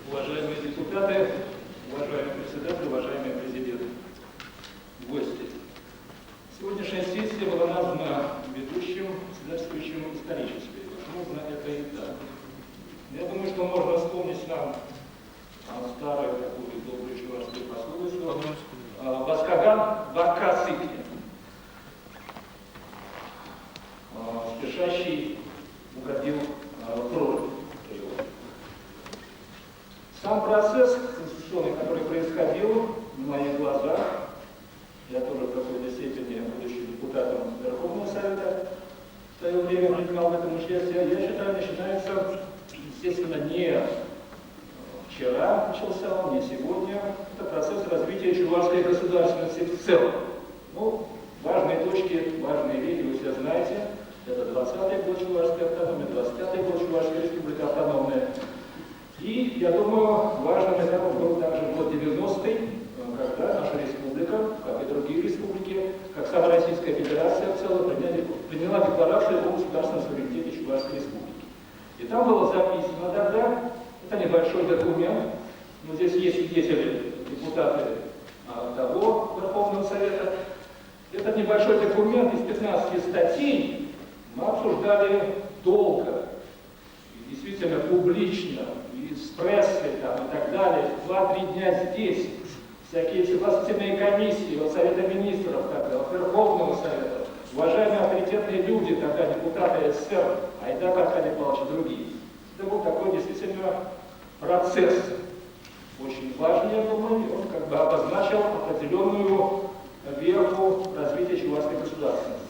Уважаемые депутаты, уважаемый председатель, уважаемый президент, гости. Сегодняшняя сессия была названа ведущим, председательствующим исторической. Возможно, это и так. Я думаю, что можно вспомнить нам старую такую добрую чувашскую пословицу «Баскаган бака сыкнет», спешащий угодил кровь. Сам процесс конституционный, который происходил на моих глазах, я тоже в какой-то степени, будучи депутатом Верховного Совета, в свое время принимал в этом участие, я считаю, начинается, естественно, не вчера начался, не сегодня. Это процесс развития чувашской государственности в целом. Ну, важные точки, важные вехи вы все знаете. Это 20-й год чувашской автономии, 25-й год Чувашская республика автономная. И, я думаю, важным этапом был также год 90-й, когда наша республика, как и другие республики, как сама Российская Федерация в целом, приняла декларацию о государственном суверенитете Чувашской республики. И там было записано тогда, это небольшой документ, но здесь есть свидетели, депутаты того Верховного Совета. Этот небольшой документ из 15 статей мы обсуждали долго, и действительно публично, и с прессой там, и так далее, 2-3 дня здесь, всякие согласительные комиссии от Совета Министров, тогда, от Верховного Совета, уважаемые авторитетные люди, тогда депутаты СССР, Айдак Аркадий Павлович и другие. Это был такой действительно процесс, очень важный, я думаю, и он как бы обозначил определенную веху развития чувашской государственности.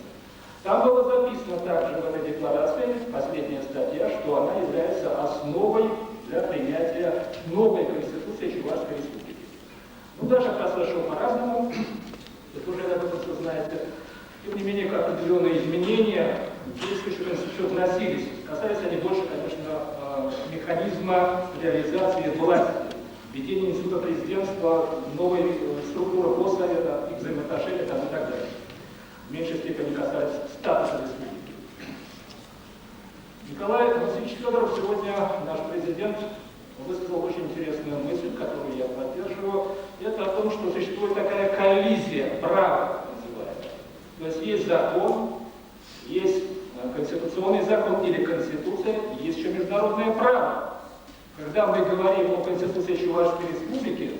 Там было записано также в этой декларации, последняя статья, что она является основой для принятия новой Конституции Чувашской Республики. Ну, дальше процесс шел по-разному, это уже об этом все знаете. Тем не менее, определенные изменения в действующую Конституцию вносились. Касались они больше, конечно, механизма реализации власти, введения института президентства, новой структуры Госсовета, их взаимоотношения там, и так далее. В меньшей степени касались статуса республики. Николай Васильевич Федоров, сегодня наш президент, высказал очень интересную мысль, которую я поддерживаю. Это о том, что существует такая коллизия права, называемая. То есть есть закон, есть конституционный закон или конституция, и есть еще международное право. Когда мы говорим о Конституции Чувашской Республики,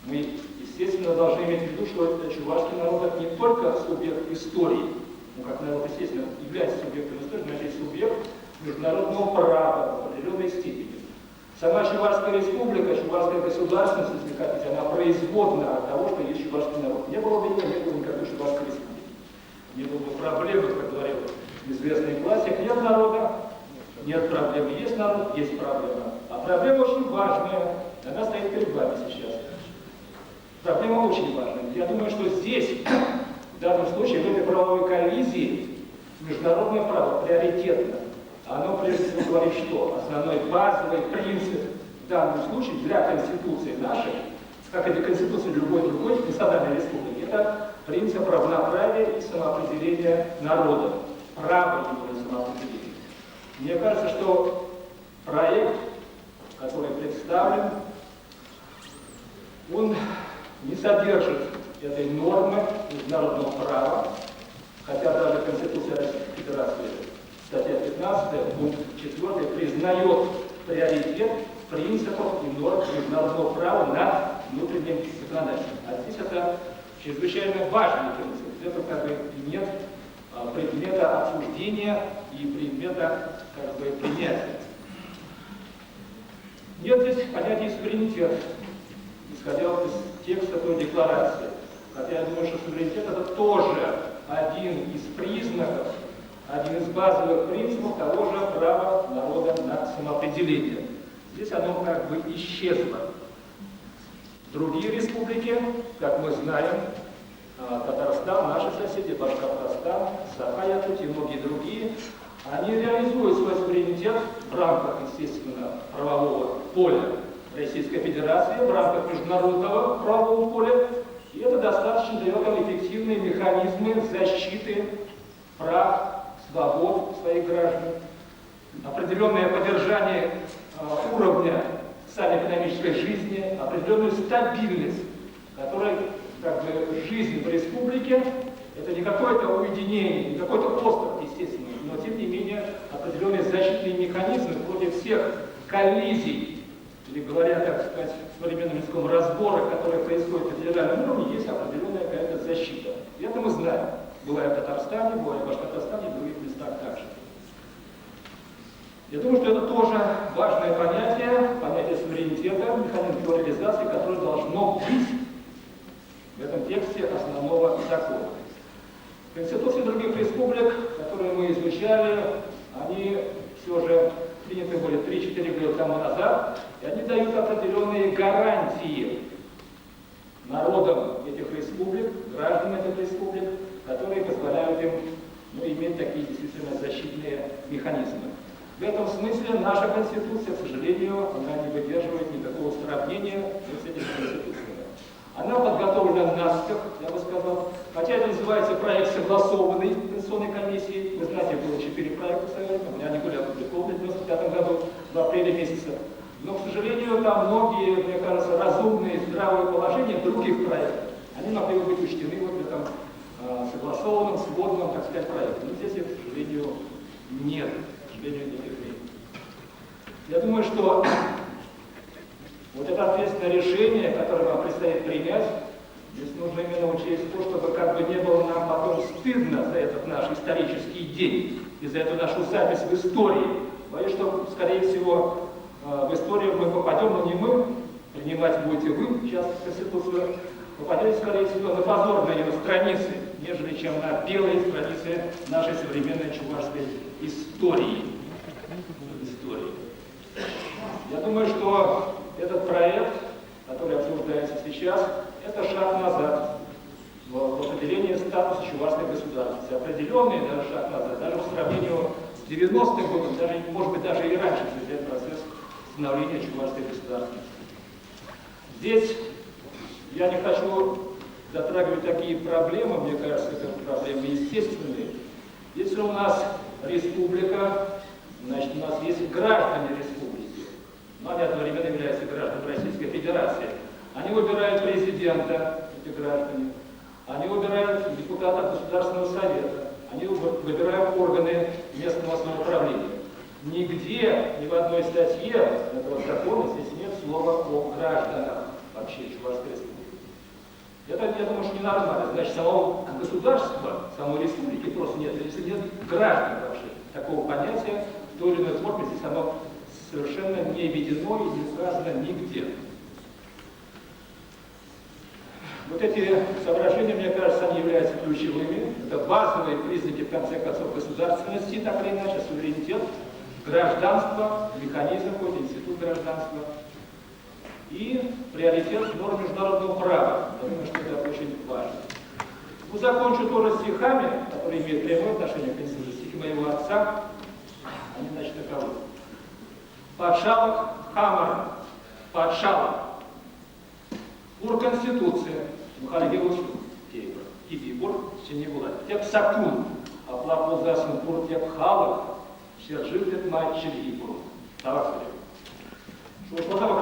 мы, естественно, должны иметь в виду, что чувашский народ это не только субъект истории, ну, как народ, естественно, является субъектом истории, но это и субъект международного права в определенной степени. Сама Чувашская Республика, чувашская государственность, если хотите, она производна от того, что есть чувашский народ. Не было бы его, не было никакой Чувашской Республики. Не было бы проблемы, как говорил известный классик, нет народа, нет проблемы, есть народ, есть проблема. А проблема очень важная, она стоит перед вами сейчас. Проблема очень важная. Я думаю, что здесь, в данном случае, в этой правовой коллизии, международное право приоритетно. Оно, прежде всего, говорит, что основной базовый принцип в данном случае для Конституции нашей, как и для Конституции любой другой национальной республики, это принцип равноправия и самоопределения народа. Право его на самоопределение. Мне кажется, что проект, который представлен, он не содержит этой нормы международного права, хотя даже Конституция Российской Федерации, статья 15, пункт 4, признает приоритет принципов и норм международного права над внутренним законодательством. А здесь это чрезвычайно важный принцип. Это как бы нет предмета обсуждения и предмета как бы принятия. Нет здесь понятия суверенитет, исходя из текста той декларации. Хотя я думаю, что суверенитет это тоже один из признаков, один из базовых принципов того же права народа на самоопределение. Здесь оно как бы исчезло. Другие республики, как мы знаем, Татарстан, наши соседи, Башкортостан, Саха-Якутия и многие другие, они реализуют свой суверенитет в рамках, естественно, правового поля Российской Федерации, в рамках международного правового поля, и это достаточно дает им эффективные механизмы защиты прав, свобод своих граждан, определенное поддержание уровня сами по экономической жизни, определенную стабильность, которая как бы жизнь в республике, это не какое-то уединение, не какой-то остров, естественно, но тем не менее определенные защитные механизмы против всех коллизий, или говоря, так сказать, в современном языком, разборах, которые происходят на федеральном уровне, есть определенная какая-то защита. И это мы знаем. Бывая в Татарстане, бывая в Башкортостане и в других местах также. Я думаю, что это тоже важное понятие суверенитета, механизм его реализации, которое должно быть в этом тексте основного закона. Конституции других республик, которые мы изучали, они все же приняты были 3-4 года тому назад, и они дают определенные гарантии народам этих республик, гражданам этих республик, которые позволяют им иметь такие действительно защитные механизмы. В этом смысле наша Конституция, к сожалению, она не выдерживает никакого сравнения с этими конституциями. Она подготовлена наспех, я бы сказал, хотя это называется проект согласованный Конституционной комиссией. Вы знаете, было 4 проекта совета, они были опубликованы в 1995 году, в апреле месяце. Но, к сожалению, там многие, мне кажется, разумные, здравые положения других проектов, они могли бы быть учтены вот в этом согласованном, сводном, так сказать, проекте. Но здесь их, к сожалению, нет. К сожалению, нет. Я думаю, что вот это ответственное решение, которое вам предстоит принять, здесь нужно именно учесть то, чтобы как бы не было нам потом стыдно за этот наш исторический день и за эту нашу запись в истории. Боюсь, что, скорее всего, в историю мы попадем, но не мы, принимать будете вы, сейчас Конституцию, попадете, скорее всего, на позорные ее страницы, нежели чем на белые страницы нашей современной чувашской истории. Я думаю, что этот проект, который обсуждается сейчас, это шаг назад в определении статуса чувашской государственности. Определенный даже шаг назад, даже в сравнении с 90-м годом, даже, может быть, даже и раньше, если взять процесс становления чувашской государственности. Здесь я не хочу затрагивать такие проблемы, мне кажется, это проблемы естественные. Если у нас республика, значит, у нас есть граждане республики. Но они одновременно являются гражданами Российской Федерации. Они выбирают президента, эти граждане. Они выбирают депутатов Государственного Совета. Они выбирают органы местного самоуправления. Нигде, ни в одной статье этого закона здесь нет слова о гражданах вообще Чувашской Республики. Это, я думаю, что ненормально. Значит, самого государства, самой республики просто нет. Если нет граждан вообще, такого понятия в той или иной форме здесь оно совершенно не введено и не указано нигде. Вот эти соображения, мне кажется, они являются ключевыми. Это базовые признаки, в конце концов, государственности, так или иначе, суверенитет, гражданство, механизм, какой-то институт гражданства и приоритет норм международного права. Я думаю, что это очень важно. Ну, закончу тоже стихами, которые имеют прямое отношение к Конституции. Стихи моего отца, они, значит, таковы. Патшалық Хамар, патшалық. Ур Конституция, Мухалгевич Кибибур, Синебула. Теп Сакун, Аплапу Засунпур, Теп Халық, Сержитет Мать Чергибур. Таваксарев. Что, что там,